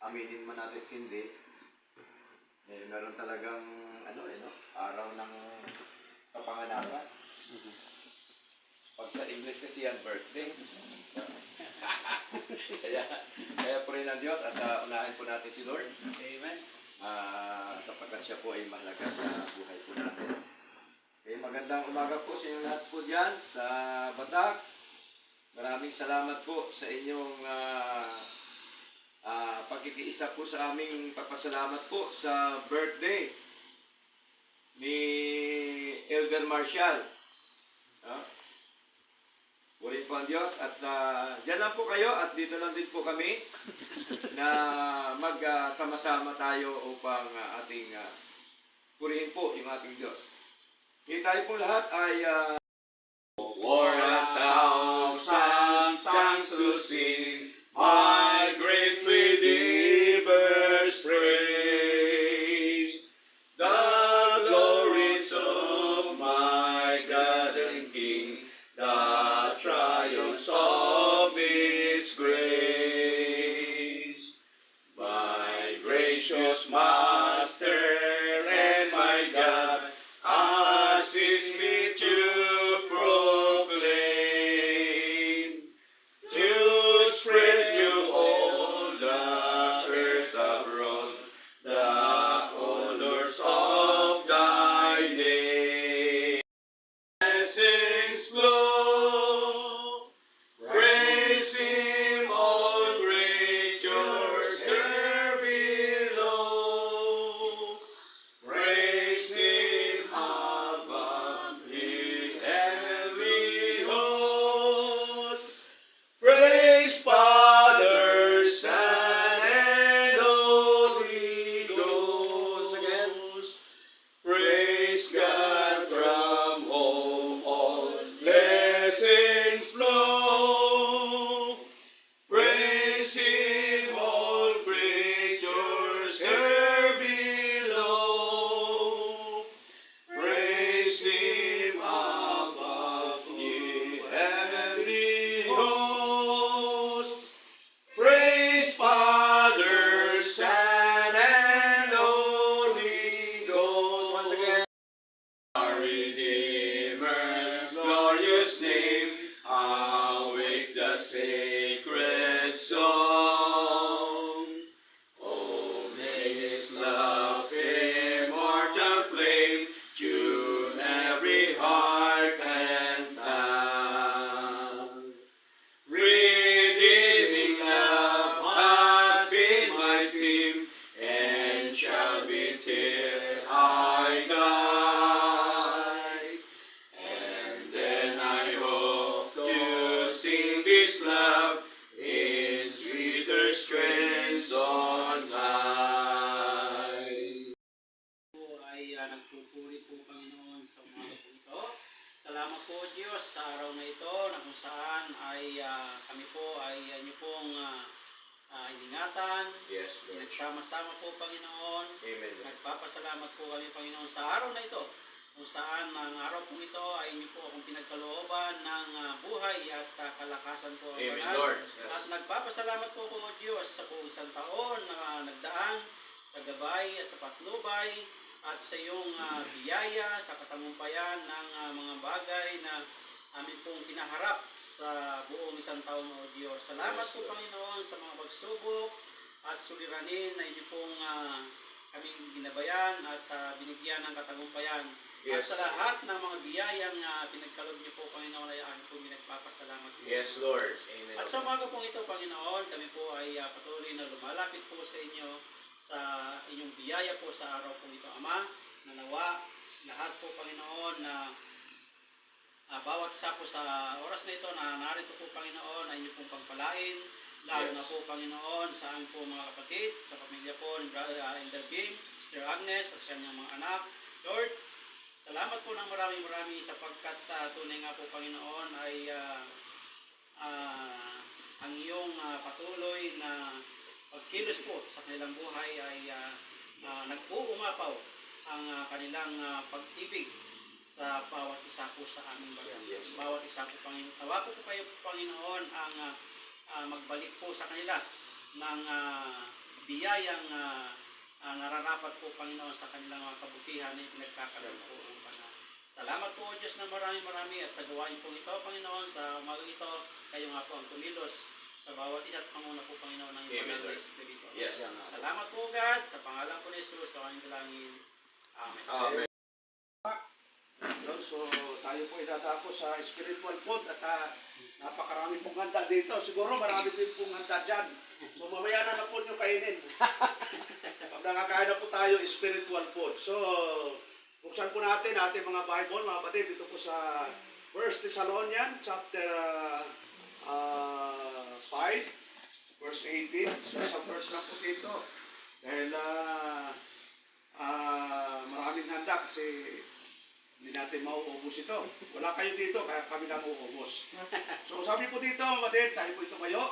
aminin man natin hindi, meron talagang araw ng kapanganakan. Pag sa English kasi yan, birthday. kaya po rin ang Diyos at unahin po natin si Lord. Amen. Sapagkat siya po ay mahalaga sa buhay po natin. Okay, magandang umaga po sa inyo lahat po dyan sa Batak. Maraming salamat po sa inyong pagkikiisa po sa aming papasalamat po sa birthday ni Elder Marshall. Purihin po ang Diyos at dyan lang po kayo at dito lang din po kami na magsama-sama tayo upang ating purihin po yung ating Diyos. Tayo po lahat ay for 1,000 tongues to sing my great Redeemer's praise. The glories of my God and King, the triumphs of His grace. My gracious Master and my God, assist me to proclaim, to spread to all the earth abroad the honors of Thy name. Blessings flow, praise Him, all creatures here below. Praise Him above the heavenly hosts. Praise Father, Son, and Holy Ghost. Again. Praise God from whom all blessings flow. Praise Him, all creatures here below. Praise Him above ye heavenly hosts. Praise Father, Son, and Holy Ghost. Once again. Our Redeemer's glorious name, awake the sacred song. Oh, may His love immortal flame tune every heart and tongue. Redeeming love has been my theme and shall be till I die. And then I hope to sing this love in sweeter strains on high. Po ay nagpupuri po Panginoon sa umaga po ito. Salamat po Diyos sa araw na ito na kung saan ay kami po ay inyo pong iningatan. Yes, Lord. Pinagsama-sama po Panginoon. Amen, Lord. Nagpapasalamat po kami Panginoon sa araw na ito. Kung saan ang araw po ito ay inyo po akong pinagkalooban ng buhay at kalakasan po. Amen, Banal. Lord. Yes. At nagpapasalamat po po Diyos sa buong isang taon na nagdaan sa gabay at sa patnubay at sa iyong biyaya sa katagumpayan ng mga bagay na amin pong pinaharap sa buong isang taon o Diyos. Salamat po Panginoon sa mga pagsubok at suliranin na inyo pong kaming ginabayan at binigyan ng katagumpayan. Yes. At sa lahat ng mga biyayang pinagkaloob niyo po Panginoon ay amin po pinagpapasalamat po. Yes, Lord. Amen. At sa umaga pong ito Panginoon, kami po ay patuloy na lumalapit po sa inyo sa inyong biyaya po sa araw po ito, Ama. Nanawa lahat po Panginoon na bawat isa po sa oras na ito na narito po Panginoon ay inyo pong pagpalain, lalo na po Panginoon sa aming po mga kapatid, sa pamilya po ni Brother Elder Kim, Sister Agnes at sa kanyang mga anak. Lord, salamat po ng marami sapagkat tunay nga po Panginoon ay ang iyong patuloy na pagkilos po sa kanilang buhay ay nagpuumapaw ang kanilang pag-ibig sa bawat isa po sa aming bayan. Yes. Bawat isa po, Panginoon. Tawa po kayo, Panginoon, ang magbalik po sa kanila ng biyayang nararapat po, Panginoon, sa kanilang mga kabutihan na pinagkakaroon po ng Bana. Salamat po, O Diyos, na marami at sa gawain po ito, Panginoon, sa umagang ito, kayo nga po ang kumilos sa bawat isa at panguna po, Panginoon, ng iyong banal na Espiritu. Yes. Salamat po, God, sa pangalan po ni Jesus, sa kanyang dalangin. Amen. Amen. Yun, so tayo po idadako sa spiritual food at napakarami pong handa dito. Siguro marami din pong handa dyan. So mamaya na po nyo kainin. Pag nakakain na po tayo, spiritual food. So, buksan po natin ating mga Bible, mga kapatid, dito po sa 1 Thessalonians chapter 5, verse 18. So, sa verse lang po dito. Dahil maraming handa kasi hindi natin mauubos ito. Wala kayo dito, kaya kami lang mauubos. So sabi po dito, mga kapatid, tayo po ito kayo.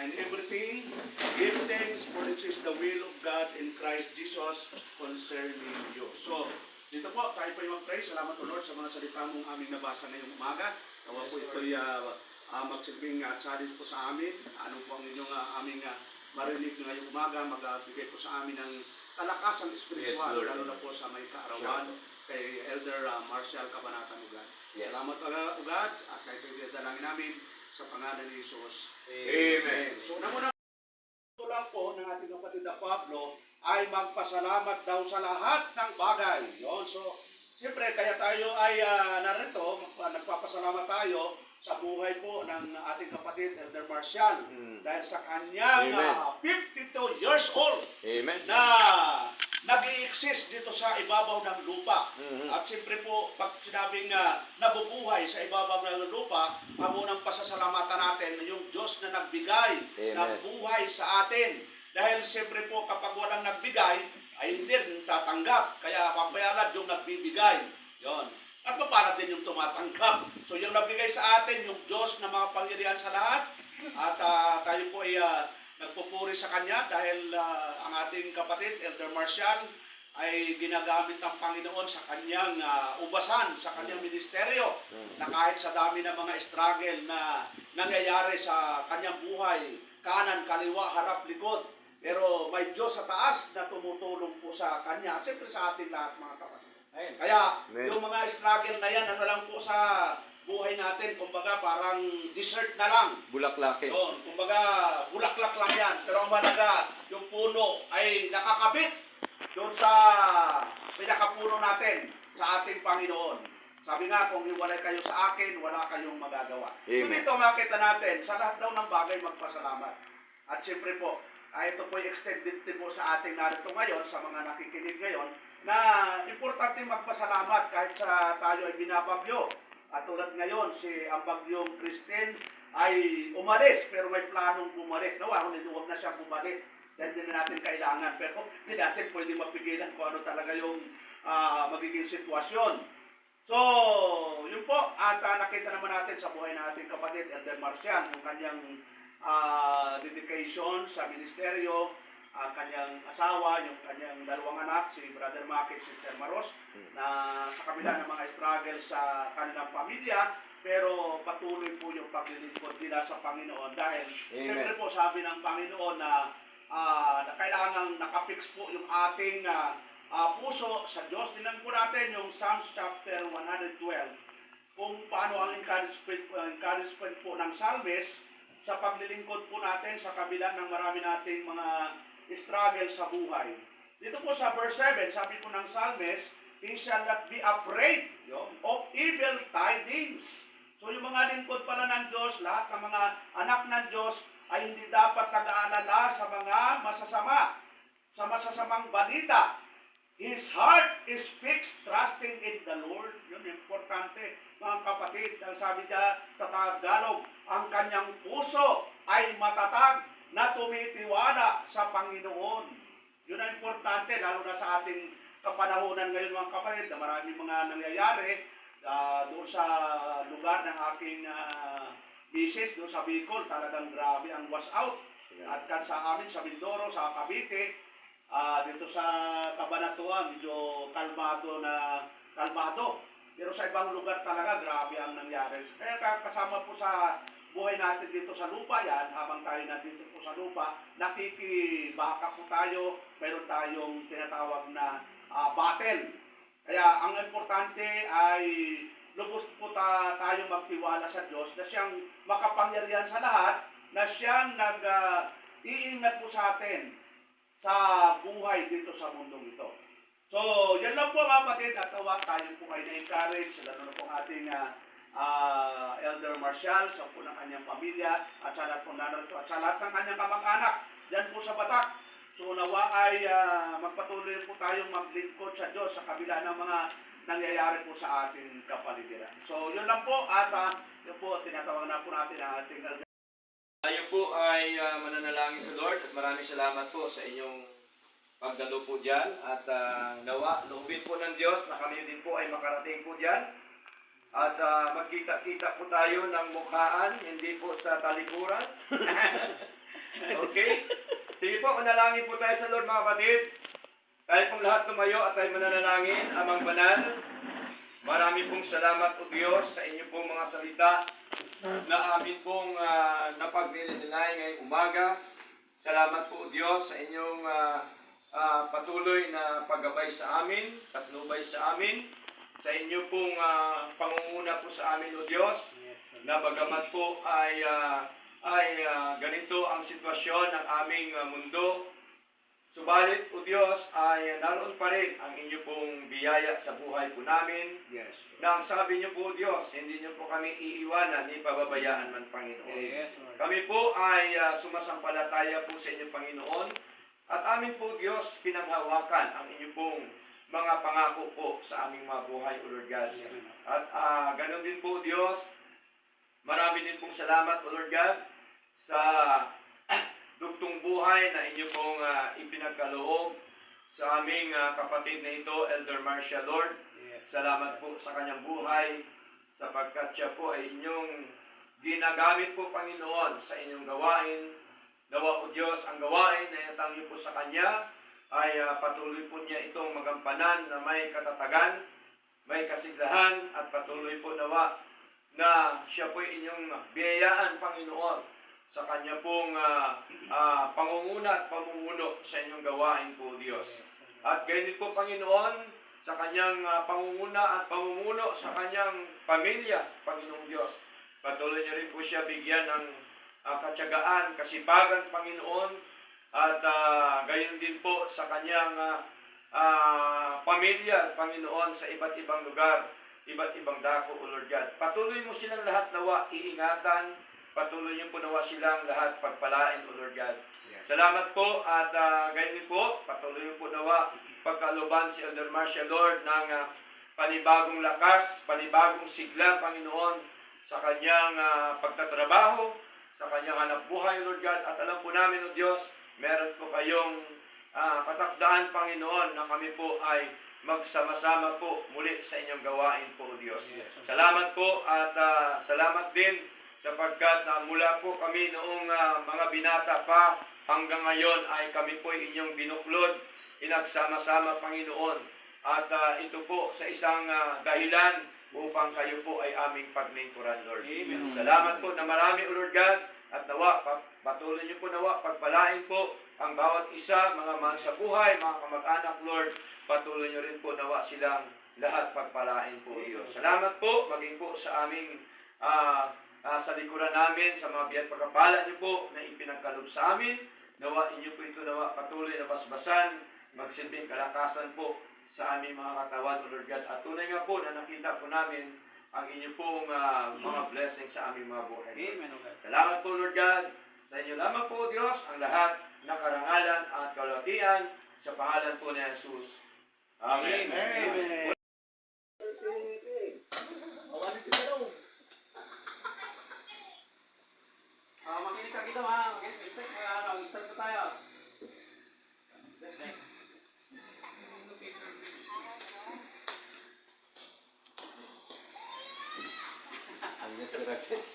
In everything, give thanks, for this is the will of God in Christ Jesus concerning you. So, dito po, tayo po yung mag-pray. Salamat po, Lord, sa mga salita mong aming nabasa ngayong umaga. Nawa po ito'y magsilbing challenge po sa amin. Ano po ang inyong aming marinig ngayong umaga, magbigay po sa amin ng kalakasan espiritual, Yes, Lord. lalo na po sa may kaarawan kay Elder Marcial Kabanatan Ugad. Yes. Salamat Ugad at kay dalangin namin sa pangalan ni Jesus. Amen. So muna ito lang po ng ating kapatid na Pablo ay magpasalamat daw sa lahat ng bagay. Yun. So, siyempre, kaya tayo ay narito, nagpapasalamat tayo sa buhay po ng ating kapatid Elder Marcial dahil sa kanyang Amen. 52 years old Amen. na nag-i-exist dito sa ibabaw ng lupa. At siyempre po, pag sinabing nabubuhay sa ibabaw ng lupa, ang unang pasasalamatan natin yung Diyos na nagbigay ng Amen. buhay sa atin. Dahil siyempre po, kapag walang nagbigay, ay hindi rin tatanggap. Kaya papayalan yung nagbibigay. Yon. At mapara din yung tumatanggap. So yung nagbigay sa atin, yung Diyos na mga pangyarihan sa lahat, at tayo po ay nagpupuri sa Kanya dahil ang ating kapatid, Elder Marcial, ay ginagamit ng Panginoon sa kanyang ubasan, sa kanyang ministeryo, na kahit sa dami ng mga struggle na nangyayari sa kanyang buhay, kanan, kaliwa, harap, likod, pero may Diyos sa taas na tumutulong po sa kanya, at siyempre sa ating lahat mga kapatid. Kaya Amen. yung mga struggle na yan, ano lang po sa buhay natin, kumbaga parang dessert na lang. Bulaklake. Yun, kumbaga bulaklak lang yan. Pero ang mahalaga, yung puno ay nakakabit doon sa pinakapuno natin sa ating Panginoon. Sabi nga, kung hiwalay kayo sa akin, wala kayong magagawa. So Amen. dito makita natin, sa lahat daw ng bagay magpasalamat. At siyempre po, ito po extended din po sa ating narito ngayon, sa mga nakikinig ngayon, na importante magpasalamat kahit sa tayo ay binabagyo. At tulad ngayon, ang bagyong Kristen ay umalis, pero may planong bumalik. Nawa, huwag na siya bumalik. Dahil hindi na natin kailangan. Pero hindi natin pwede mapigilan kung ano talaga yung magiging sitwasyon. So, yun po. At nakita naman natin sa buhay natin kapatid, Elder Marcial, yung kanyang dedication sa ministeryo, ang kanyang asawa, yung kanyang dalawang anak, si Brother Maki at Sister Maros, na sa kabila ng mga struggle sa kanilang pamilya, pero patuloy po yung paglilingkod nila sa Panginoon dahil siyempre po sabi ng Panginoon na kailangang nakapix po yung ating puso sa Diyos. Tingnan po natin yung Psalms chapter 112 kung paano ang encouragement po ng psalmist sa paglilingkod po natin sa kabila ng marami nating mga struggle sa buhay. Dito po sa verse 7, sabi po ng psalmist, he shall not be afraid of evil tidings. So yung mga lingkod pala ng Diyos, lahat ng mga anak ng Diyos ay hindi dapat nag-aalala sa mga masasama, sa masasamang balita. His heart is fixed, trusting in the Lord. Yun, importante, mga kapatid. Ang sabi niya sa Tagalog, ang kanyang puso ay matatag na tumitiwala sa Panginoon. Yun ang importante, lalo na sa ating kapanahonan ngayon, mga kapatid, na maraming mga nangyayari doon sa lugar ng aking misis, doon sa Bicol, talagang grabe ang wash out. At sa amin, sa Mindoro, sa Cavite, dito sa Cabanatuan, medyo kalmado. Pero sa ibang lugar talaga, grabe ang nangyari. Kaya kasama po sa buhay natin dito sa lupa yan, habang tayo nandito po sa lupa, nakikibaka po tayo, meron tayong tinatawag na battle. Kaya ang importante ay lubos po tayo magtiwala sa Diyos na siyang makapangyarihan sa lahat, na siyang iingat po sa atin sa buhay dito sa mundong ito. So, yan lang po mga kapatid, at tayo po kayo na-encourage, lalo na po ating Elder Marcial, sa po ng kanyang pamilya, at sa lahat po narito, at sa lahat ng kanyang kamag-anak, dyan po sa Batak. So, nawa ay magpatuloy po tayong maglingkod sa Diyos sa kabila ng mga nangyayari po sa ating kapaligiran. So, yun lang po, at yun po, tinatawag na po natin ang ating Elder. Tayo po ay mananalangin sa Lord at maraming salamat po sa inyong pagdalo po dyan at nawa, loobin po ng Diyos na kami din po ay makarating po dyan at magkita-kita po tayo ng mukhaan, hindi po sa talikuran. Okay? Sige po, manalangin po tayo sa Lord mga kapatid. Tayo pong lahat tumayo at tayo mananalangin, Amang Banal. Marami pong salamat o Diyos sa inyo pong mga salita na amin pong napagnilinay ngayong umaga. Salamat po Diyos sa inyong patuloy na paggabay sa amin, patnubay sa amin, sa inyo pong pangunguna po sa amin o Diyos, na bagamat po ay ganito ang sitwasyon ng aming mundo, subalit o Diyos ay naroon pa rin ang inyo pong biyaya sa buhay po namin. Yes. Na ang sabi niyo po Diyos, hindi niyo po kami iiwanan ni pababayaan man Panginoon. Yes, Lord. Kami po ay sumasampalataya po sa inyo Panginoon at amin po Diyos pinanghawakan ang inyo pong mga pangako po sa aming mga buhay, O Lord God. At ganun din po Diyos, marami din pong salamat, O Lord God, sa dugtong buhay na inyo pong ipinagkaloob sa aming kapatid na ito, Elder Marcia, Lord. Salamat po sa kanyang buhay, sapagkat siya po ay inyong ginagamit po, Panginoon, sa inyong gawain. Nawa o Diyos, ang gawain na inatang niyo po sa kanya, ay patuloy po niya itong magampanan na may katatagan, may kasiglahan, at patuloy po nawa na siya po inyong biyayaan, Panginoon, sa kanya pong pangunguna at pamumuno sa inyong gawain po, Diyos. At gayon po, Panginoon, sa kanyang pangunguna at pamumuno sa kanyang pamilya, Panginoong Diyos. Patuloy niyo rin po siya bigyan ng katyagaan, kasipagan, Panginoon, at gayon din po sa kanyang pamilya, Panginoon, sa iba't ibang lugar, iba't ibang dako, O Lord God. Patuloy mo silang lahat nawa iingatan, patuloy niyo po nawa silang lahat pagpalain, O Lord God. Salamat po at gayon din po, patuloy niyo po nawa pagkaluban si Elder Marcia, Lord, ng panibagong lakas, panibagong sigla, Panginoon, sa kanyang pagtatrabaho, sa kanyang hanap buhay, Lord God. At alam po namin, O Diyos, meron po kayong katakdaan, Panginoon, na kami po ay magsama-sama po muli sa inyong gawain po, O Diyos. Salamat po at salamat din sapagkat mula po kami noong mga binata pa hanggang ngayon ay kami po inyong binuklod, inagsama-sama, Panginoon. At ito po sa isang dahilan upang kayo po ay aming paglingkuran, Lord. Amen. Salamat po na marami, O Lord God, at nawa, patuloy niyo po nawa, pagpalain po ang bawat isa, mga mahal sa buhay, mga kamag-anak, Lord. Patuloy niyo rin po nawa silang lahat pagpalain po, Diyos. Salamat po, maging po sa aming sa likuran namin, sa mga biyat pagkapala niyo po na ipinagkalob sa amin. Nawa inyo po ito nawa patuloy na basbasan, magsilbing kalakasan po sa aming mga katawan, O Lord God. At tunay nga po na nakita po namin ang inyo pong mga blessings sa aming mga buhay. Amen, O God. Salamat po, Lord God. Sa inyo lamang po, Diyos, ang lahat na karangalan at kalwatian sa pangalan po ni Jesus. Amen. Amen. Makinig ka kita, ha? Okay, start na tayo. Ang Mr. Rakesh.